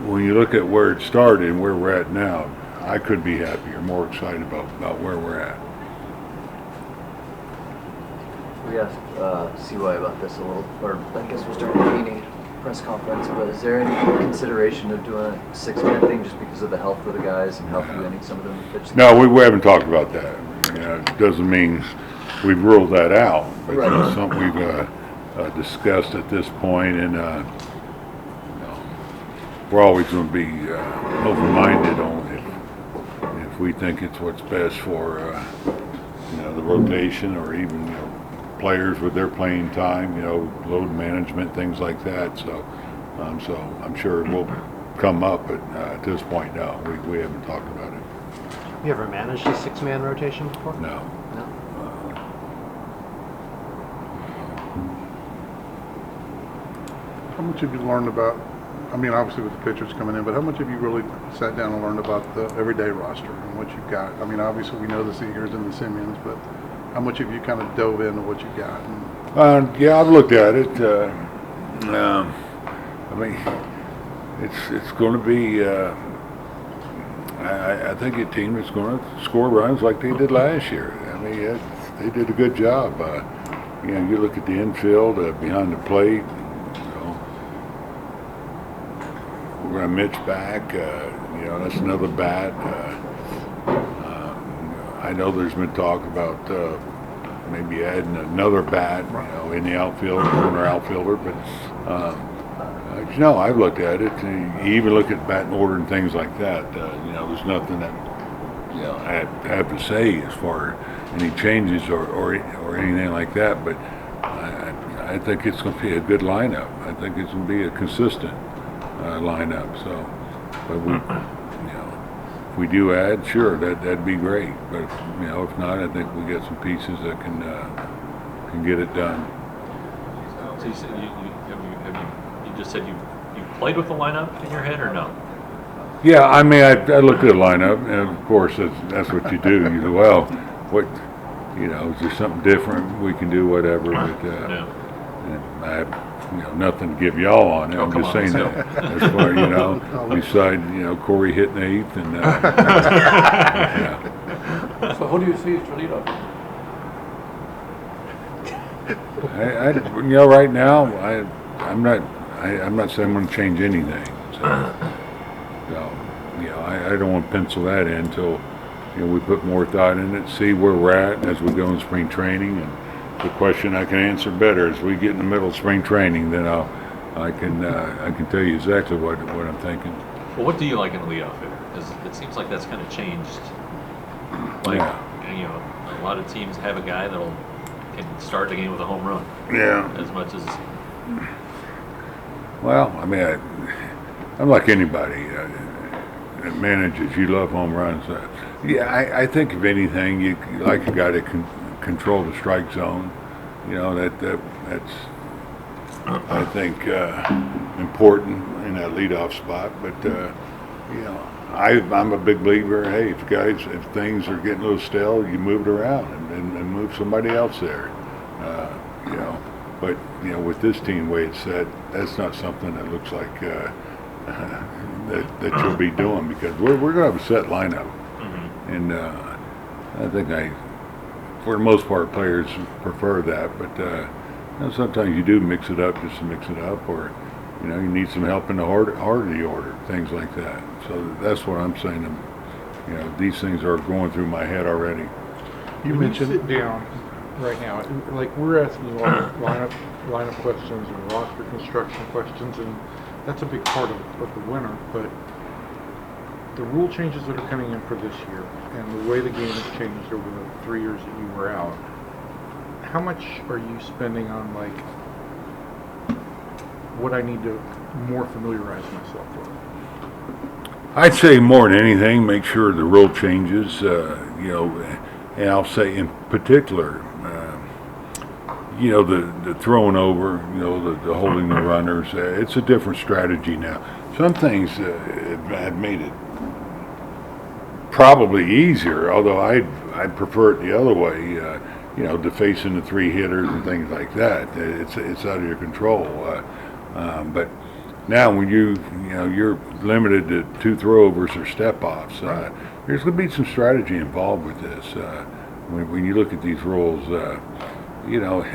when you look at where it started and where we're at now, I could be happier, more excited about where we're at. We asked CY about this a little, or I guess it was during the meeting press conference, but is there any consideration of doing a six-man thing just because of the health of the guys and health getting some of them pitch? No, we haven't talked about that. It doesn't mean we've ruled that out, but Right. it's something we've discussed at this point, and we're always going to be open-minded on if we think it's what's best for the rotation, or even players with their playing time, load management, things like that. So I'm sure it will come up, but at this point, no, we haven't talked about it. You ever managed a six-man rotation before? No. No. How much have you learned about, I mean, obviously with the pitchers coming in, but how much have you really sat down and learned about the everyday roster and what you've got? I mean, obviously we know the Seagers and the Simeons, but how much have you kind of dove into what you got? Yeah, I've looked at it. I mean, it's going to be. I think a team that's going to score runs like they did last year. I mean, they did a good job. You look at the infield, behind the plate. We're going to Mitch back. That's another bat. I know there's been talk about maybe adding another bat, in the outfield, corner outfielder. But I've looked at it. You even look at batting order and things like that. There's nothing that I have to say as far as any changes or anything like that. But I think it's going to be a good lineup. I think it's going to be a consistent lineup. So, but if we do add, sure, that'd be great. But if not, I think we got some pieces that can get it done. So you said you just said you played with the lineup in your head, or no? Yeah, I mean, I looked at the lineup, and of course that's what you do. You go, well, what, is there something different we can do, whatever. But and I have nothing to give y'all on it. I'm just saying that as far beside Corey hitting the eighth and yeah. So who do you see as your leadoff? Right now I'm not saying I'm going to change anything. So I don't want to pencil that in until we put more thought in it, see where we're at as we go in spring training, and the question I can answer better as we get in the middle of spring training. Then I can tell you exactly what I'm thinking. Well, what do you like in the leadoff hitter? Because it seems like that's kind of changed. Like a lot of teams have a guy that can start the game with a home run. Yeah. As much as. Well, I mean, I'm like anybody that manages. You love home runs. I think if anything, you like a guy that can control the strike zone. That's I think important in that leadoff spot. But I'm a big believer. Hey, if things are getting a little stale, you move it around and move somebody else there. But with this team the way it's set, that's not something that looks like that you'll be doing, because we're going to have a set lineup, and I think for the most part, players prefer that. But sometimes you do mix it up just to mix it up, or you need some help in the heart of the order, things like that. So that's what I'm saying. These things are going through my head already. You mentioned sit down right now, like we're asking you all lineup questions and roster construction questions, and that's a big part of the winter. But the rule changes that are coming in for this year, and the way the game has changed over the 3 years that you were out, how much are you spending on what I need to more familiarize myself with? I'd say more than anything, make sure the rule changes, and I'll say in particular, the throwing over, the holding the runners. It's a different strategy now. Some things have made it probably easier, although I'd prefer it the other way. To facing the three hitters and things like that. It's out of your control. But Now, when you're limited to 2 throwovers or step-offs, there's going to be some strategy involved with this. When you look at these rules, you know,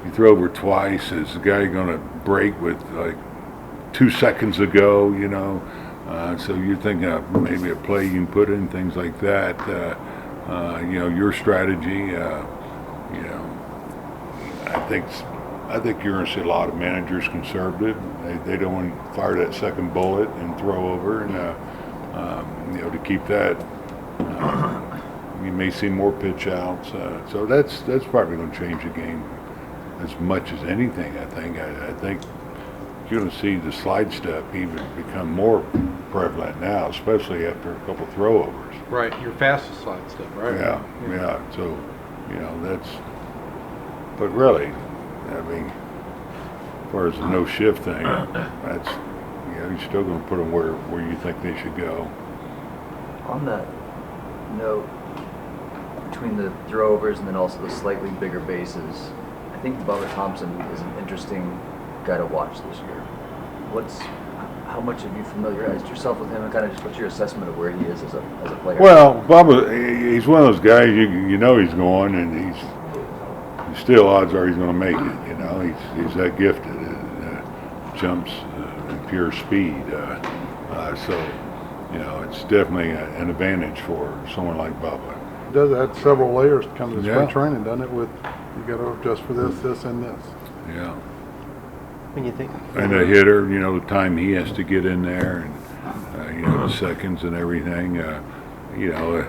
you throw over twice, is the guy going to break with like 2 seconds ago, you know? So you're thinking of maybe a play you can put in, things like that. You know, your strategy, you know, I think you're going to see a lot of managers conservative. They don't want to fire that second bullet and throw over, and you know, to keep that. You may see more pitch outs, so that's probably going to change the game as much as anything. I think you're going to see the slide step even become more prevalent now, especially after a couple throwovers. Right, your fastest slide step, right? Yeah. So, you know, that's. But really, I mean, as far as the no shift thing, that's, you know, you're still going to put them where you think they should go. On that note, between the throwovers and then also the slightly bigger bases, I think Bubba Thompson is an interesting guy to watch this year. How much have you familiarized yourself with him, and kind of just what's your assessment of where he is as a player? Well, Bubba, he's one of those guys you know he's going, and he's still odds are he's going to make it. You know, he's that gifted. Jumps and pure speed. So, you know, it's definitely an advantage for someone like Bubba. It does add several layers to come to Yeah. spring training, doesn't it? With you got to adjust for this, and this. Yeah. When you think, And the hitter, you know, the time he has to get in there, and you know, the seconds and everything. You know,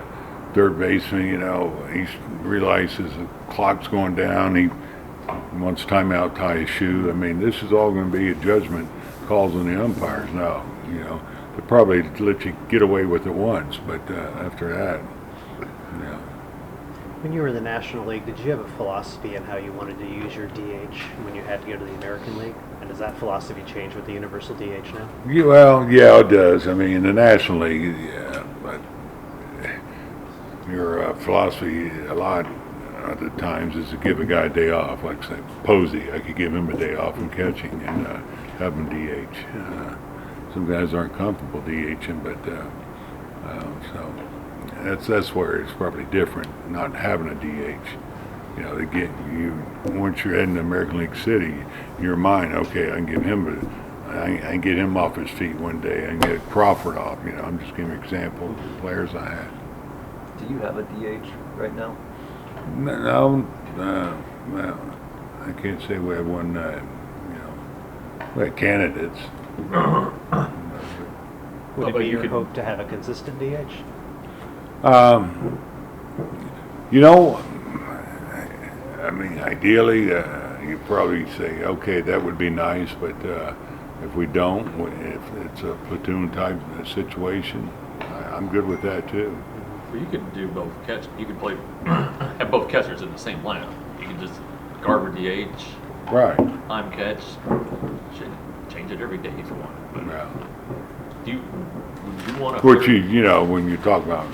third baseman, you know, he realizes the clock's going down. He wants timeout, tie his shoe. I mean, this is all going to be a judgment calls on the umpires now. You know, they probably let you get away with it once, but after that, yeah. when you were in the National League, did you have a philosophy on how you wanted to use your DH when you had to go to the American League? And does that philosophy change with the universal DH now? Well, yeah, it does. I mean, in the National League, yeah, but your philosophy a lot of the times is to give a guy a day off. Like say Posey, I could give him a day off from catching and have him DH. Some guys aren't comfortable DHing, but so that's where it's probably different. Not having a DH, you know, they get you once you're heading to American League City, in your mind, okay, I can give him I can get him off his feet one day. I can get Crawford off. You know, I'm just giving examples of players I had. Do you have a DH right now? No, well, I can't say we have one. You know, we have candidates. Would it but be you your could- hope to have a consistent DH? You know, I mean, ideally, you probably say, okay, that would be nice, but if we don't, if it's a platoon type situation, I'm good with that too. Well, you could do both catch. You could play have both catchers in the same lineup. You could just Garber DH, Right. I'm catch. Should change it every day if you want. But Yeah. would you want to? Which you know, when you talk about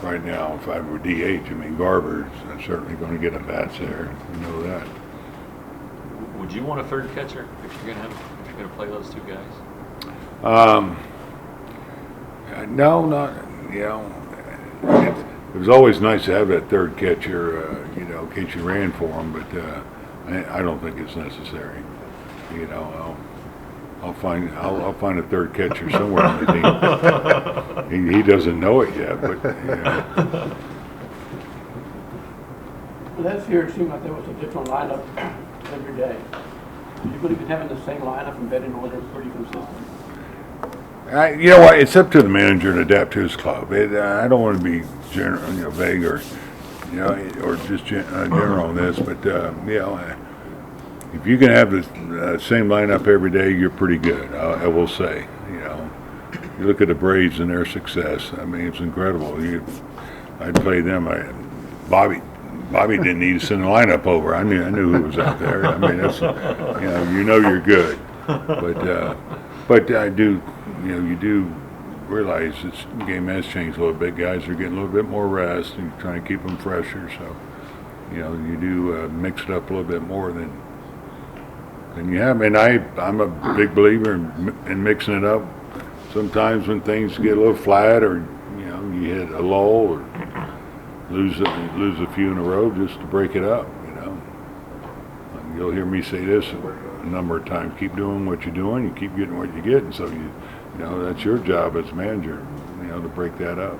right now, if I were DH, I mean, Garber's certainly going to get at bats there. You know that. Would you want a third catcher if you're gonna play those two guys? No, not, you know, it was always nice to have that third catcher, you know, in case you ran for him, but I don't think it's necessary. You know, I'll find a third catcher somewhere on the team. He doesn't know it yet, but, you know. Last year, it seemed like there was a different lineup every day. You're going to be having the same lineup and batting order pretty consistent. You know what? It's up to the manager to adapt to his club. I don't want to be general, you know, vague or, you know, or just general on this, but you know, if you can have the same lineup every day, you're pretty good. I will say. You know, you look at the Braves and their success. I mean, it's incredible. I'd play them. Bobby didn't need to send the lineup over. I knew who was out there. I mean, that's, you know you're good. But I do. You know, you do realize this game has changed a little bit. Guys are getting a little bit more rest and trying to keep them fresher. So, you know, you do mix it up a little bit more than And you have, and I'm a big believer in mixing it up. Sometimes when things get a little flat, or you know, you hit a lull, or lose a few in a row, just to break it up. You know, and you'll hear me say this a number of times: keep doing what you're doing, you keep getting what you get, and so you know that's your job as manager, you know, to break that up.